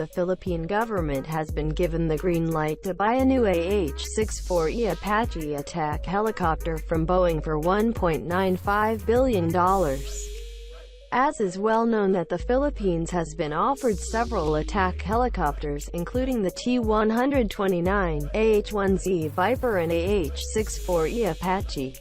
the Philippine government has been given the green light to buy a new AH-64E Apache attack helicopter from Boeing for $1.95 billion. As is well known that the Philippines has been offered several attack helicopters, including the T-129, AH-1Z Viper and AH-64E Apache.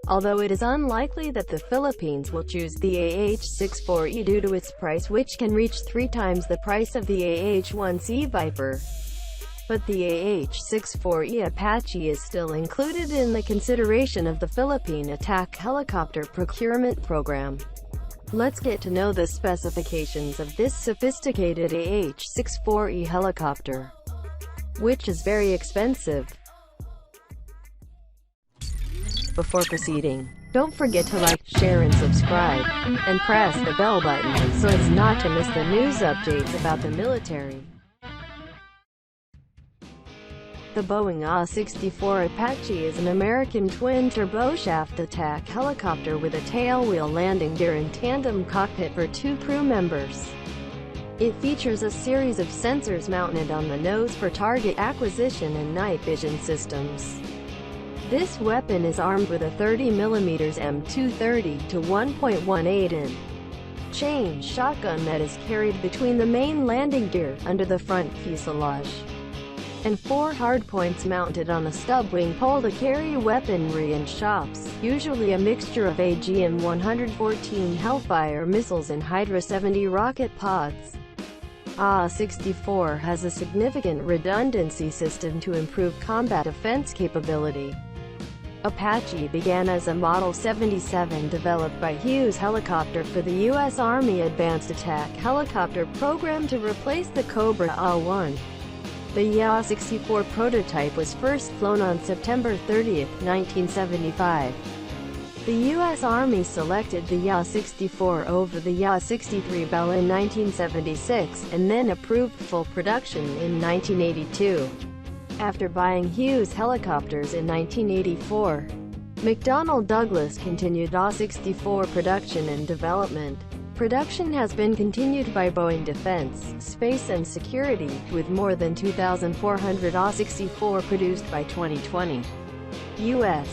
Although it is unlikely that the Philippines will choose the AH-64E due to its price, which can reach 3 times the price of the AH-1Z Viper. But the AH-64E Apache is still included in the consideration of the Philippine attack helicopter procurement program. Let's get to know the specifications of this sophisticated AH-64E helicopter, which is very expensive. Before proceeding, don't forget to like, share and subscribe, and press the bell button so as not to miss the news updates about the military. The Boeing AH-64 Apache is an American twin-turboshaft attack helicopter with a tailwheel landing gear and tandem cockpit for 2 crew members. It features a series of sensors mounted on the nose for target acquisition and night vision systems. This weapon is armed with a 30mm M230 to 1.18-inch chain shotgun that is carried between the main landing gear, under the front fuselage, and 4 hardpoints mounted on a stub wing pole to carry weaponry and shops, usually a mixture of AGM-114 Hellfire missiles and Hydra 70 rocket pods. AH-64 has a significant redundancy system to improve combat defense capability. Apache began as a Model 77 developed by Hughes Helicopter for the U.S. Army Advanced Attack Helicopter Program to replace the Cobra AH-1. The AH-64 prototype was first flown on September 30, 1975. The U.S. Army selected the AH-64 over the AH-63 Bell in 1976, and then approved full production in 1982. After buying Hughes helicopters in 1984, McDonnell Douglas continued AH-64 production and development. Production has been continued by Boeing Defense, Space and Security, with more than 2,400 AH-64 produced by 2020. U.S.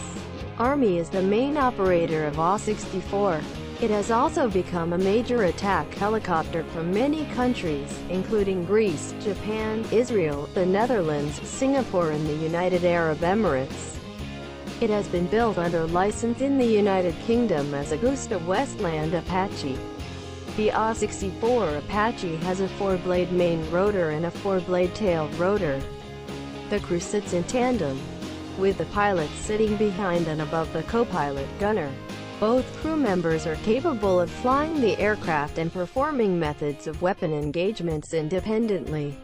Army is the main operator of AH-64. It has also become a major attack helicopter from many countries, including Greece, Japan, Israel, the Netherlands, Singapore and the United Arab Emirates. It has been built under license in the United Kingdom as Augusta Westland Apache. The AH-64 Apache has a 4-blade main rotor and a 4-blade tail rotor. The crew sits in tandem, with the pilot sitting behind and above the co-pilot gunner. Both crew members are capable of flying the aircraft and performing methods of weapon engagements independently.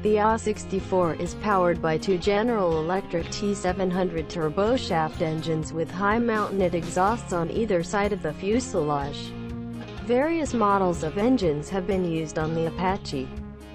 The AH-64 is powered by 2 General Electric T700 turboshaft engines with high-mounted exhausts on either side of the fuselage. Various models of engines have been used on the Apache.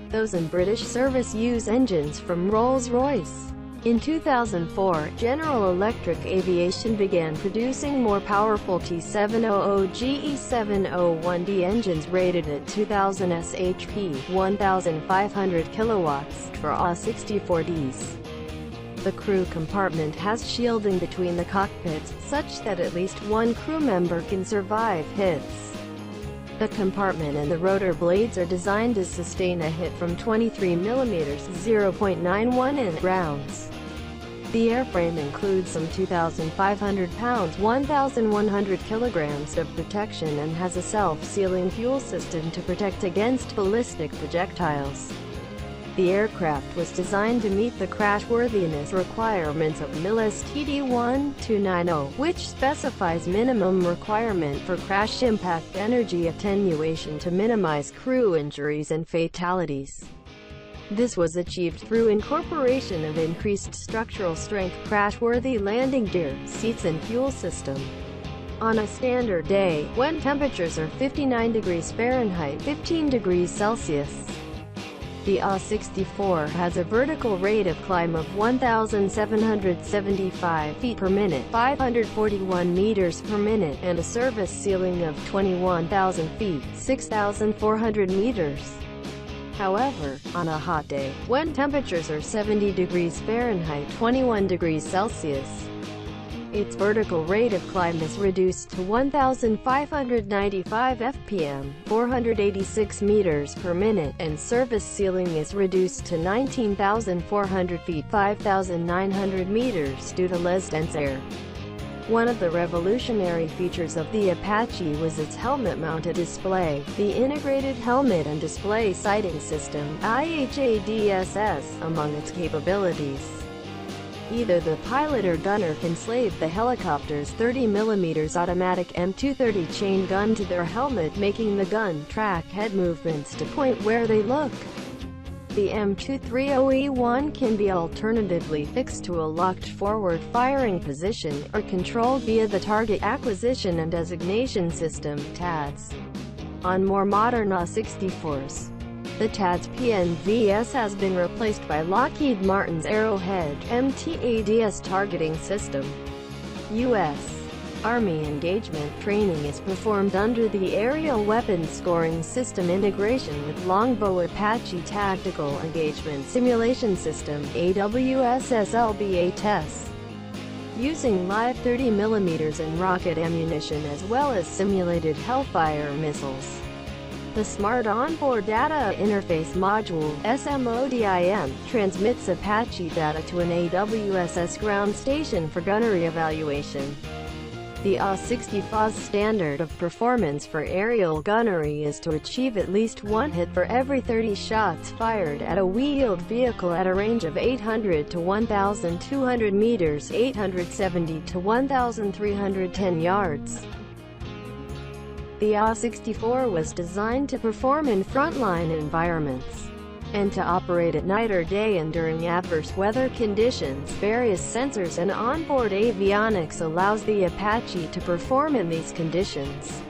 Those in British service use engines from Rolls-Royce. In 2004, General Electric Aviation began producing more powerful T700GE701D engines rated at 2,000 shp, 1,500 kilowatts, for AH-64Ds. The crew compartment has shielding between the cockpits, such that at least 1 crew member can survive hits. The compartment and the rotor blades are designed to sustain a hit from 23mm (0.91-inch) rounds. The airframe includes some 2,500 pounds (1,100 kilograms) of protection and has a self-sealing fuel system to protect against ballistic projectiles. The aircraft was designed to meet the crashworthiness requirements of MIL STD 1290, which specifies minimum requirement for crash impact energy attenuation to minimize crew injuries and fatalities. This was achieved through incorporation of increased structural strength, crashworthy landing gear, seats and fuel system. On a standard day, when temperatures are 59 degrees Fahrenheit, 15 degrees Celsius, the AH-64 has a vertical rate of climb of 1,775 feet per minute, 541 meters per minute, and a service ceiling of 21,000 feet, 6,400 meters. However, on a hot day, when temperatures are 70 degrees Fahrenheit 21 degrees Celsius, its vertical rate of climb is reduced to 1,595 fpm, 486 meters per minute, and surface ceiling is reduced to 19,400 feet, 5,900 meters, due to less dense air. One of the revolutionary features of the Apache was its helmet-mounted display, the Integrated Helmet and Display Sighting System, IHADSS, among its capabilities. Either the pilot or gunner can slave the helicopter's 30mm automatic M230 chain gun to their helmet, making the gun track head movements to point where they look. The M230E1 can be alternatively fixed to a locked forward firing position, or controlled via the Target Acquisition and Designation System (TADS) on more modern AH-64s. The TADS PNVS has been replaced by Lockheed Martin's Arrowhead MTADS targeting system. U.S. Army engagement training is performed under the Aerial Weapons Scoring System integration with Longbow Apache Tactical Engagement Simulation System (AWSSLBA-TES), using live 30mm and rocket ammunition as well as simulated Hellfire missiles. The Smart Onboard Data Interface Module (SMODIM) transmits Apache data to an AWSS ground station for gunnery evaluation. The AH-64's standard of performance for aerial gunnery is to achieve at least one hit for every 30 shots fired at a wheeled vehicle at a range of 800 to 1,200 meters, 870 to 1,310 yards. The AH-64 was designed to perform in frontline environments, and to operate at night or day and during adverse weather conditions. Various sensors and onboard avionics allows the Apache to perform in these conditions.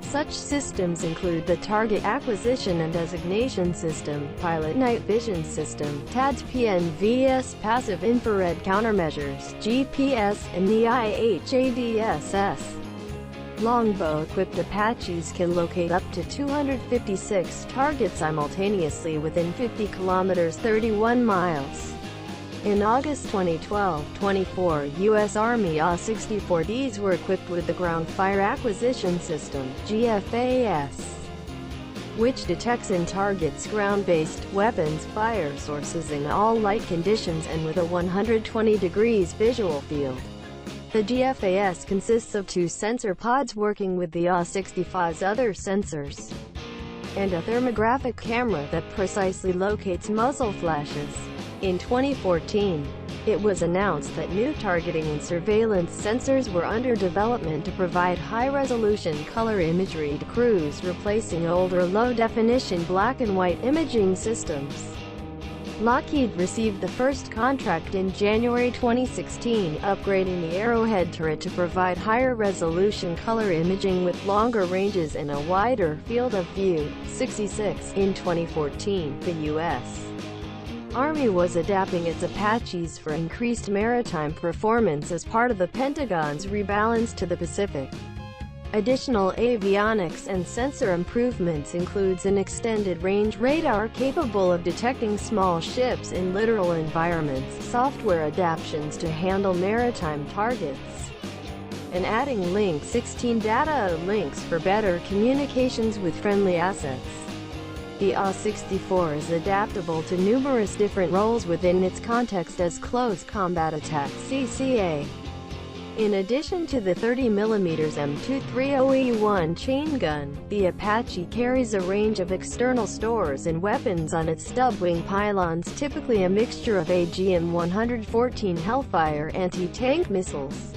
Such systems include the Target Acquisition and Designation System, Pilot Night Vision System, TADS PNVS Passive Infrared Countermeasures, GPS, and the IHADSS. Longbow-equipped Apaches can locate up to 256 targets simultaneously within 50 kilometers 31 miles. In August 2012, 24 U.S. Army AH-64Ds were equipped with the Ground Fire Acquisition System, GFAS, which detects and targets ground-based weapons fire sources in all light conditions and with a 120 degrees visual field. The GFAS consists of two sensor pods working with the AH-64's other sensors, and a thermographic camera that precisely locates muzzle flashes. In 2014, it was announced that new targeting and surveillance sensors were under development to provide high-resolution color imagery to crews, replacing older low-definition black and white imaging systems. Lockheed received the first contract in January 2016, upgrading the Arrowhead turret to provide higher resolution color imaging with longer ranges and a wider field of view. 66. In 2014, the U.S. Army was adapting its Apaches for increased maritime performance as part of the Pentagon's rebalance to the Pacific. Additional avionics and sensor improvements includes an extended-range radar capable of detecting small ships in littoral environments, software adaptations to handle maritime targets, and adding Link 16 data links for better communications with friendly assets. The AH-64 is adaptable to numerous different roles within its context as close combat attack (CCA). In addition to the 30mm M230E1 chain gun, the Apache carries a range of external stores and weapons on its stub-wing pylons, typically a mixture of AGM-114 Hellfire anti-tank missiles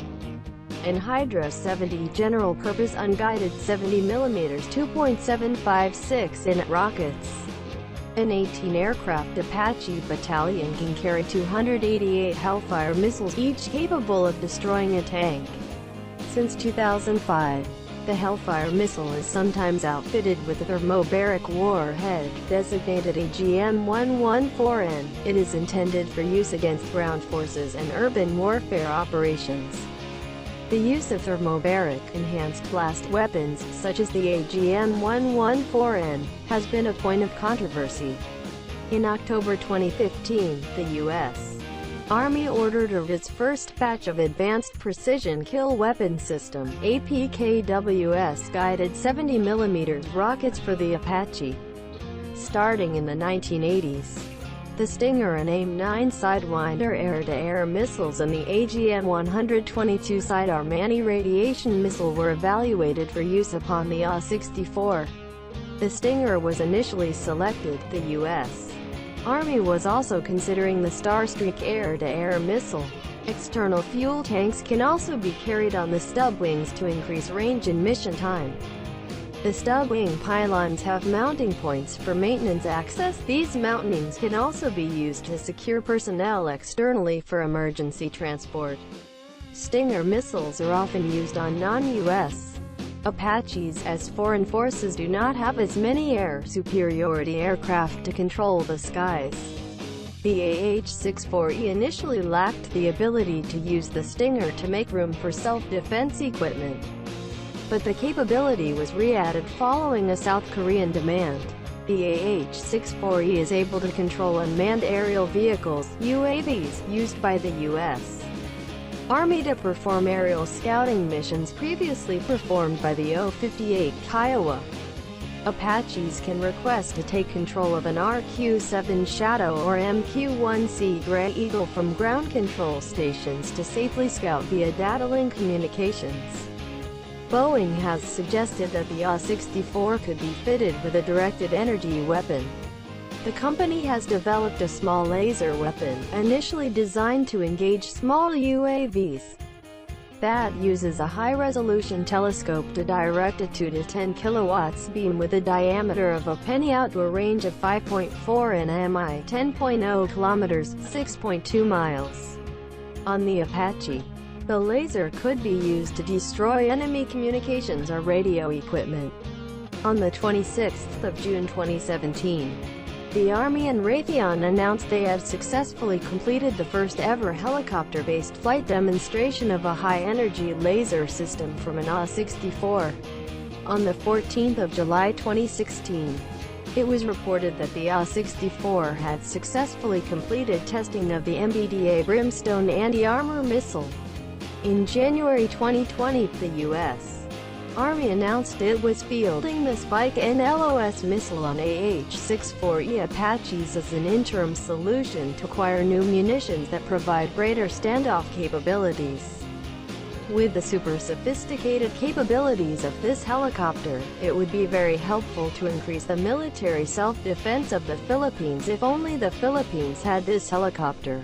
and Hydra 70 general-purpose unguided 70mm 2.756 inch rockets. An 18-aircraft Apache battalion can carry 288 Hellfire missiles, each capable of destroying a tank. Since 2005, the Hellfire missile is sometimes outfitted with a thermobaric warhead, designated AGM-114N. It is intended for use against ground forces and urban warfare operations. The use of thermobaric enhanced blast weapons, such as the AGM-114N, has been a point of controversy. In October 2015, the U.S. Army ordered its first batch of Advanced Precision Kill Weapon System (APKWS) guided 70mm rockets for the Apache. Starting in the 1980s, the Stinger and AIM-9 Sidewinder air-to-air missiles and the AGM-122 Sidearm anti-radiation missile were evaluated for use upon the AH-64. The Stinger was initially selected. The U.S. Army was also considering the Starstreak air-to-air missile. External fuel tanks can also be carried on the stub wings to increase range and mission time. The stub wing pylons have mounting points for maintenance access. These mountings can also be used to secure personnel externally for emergency transport. Stinger missiles are often used on non-U.S. Apaches, as foreign forces do not have as many air superiority aircraft to control the skies. The AH-64E initially lacked the ability to use the Stinger to make room for self-defense equipment, but the capability was re-added following a South Korean demand. The AH-64E is able to control unmanned aerial vehicles (UAVs) used by the U.S. Army to perform aerial scouting missions previously performed by the O-58 Kiowa. Apaches can request to take control of an RQ-7 Shadow or MQ-1C Gray Eagle from ground control stations to safely scout via data link communications. Boeing has suggested that the AH-64 could be fitted with a directed energy weapon. The company has developed a small laser weapon, initially designed to engage small UAVs, that uses a high-resolution telescope to direct a 2 to 10 kilowatts beam with a diameter of a penny out to a range of 5.4 nmi 10.0 kilometers, 6.2 miles. On the Apache, the laser could be used to destroy enemy communications or radio equipment. On the 26th of June 2017, the Army and Raytheon announced they had successfully completed the first-ever helicopter-based flight demonstration of a high-energy laser system from an AH-64. On the 14th of July 2016, it was reported that the AH-64 had successfully completed testing of the MBDA Brimstone anti-armor missile. In January 2020, the U.S. Army announced it was fielding the Spike NLOS missile on AH-64E Apaches as an interim solution to acquire new munitions that provide greater standoff capabilities. With the super sophisticated capabilities of this helicopter, it would be very helpful to increase the military self-defense of the Philippines if only the Philippines had this helicopter.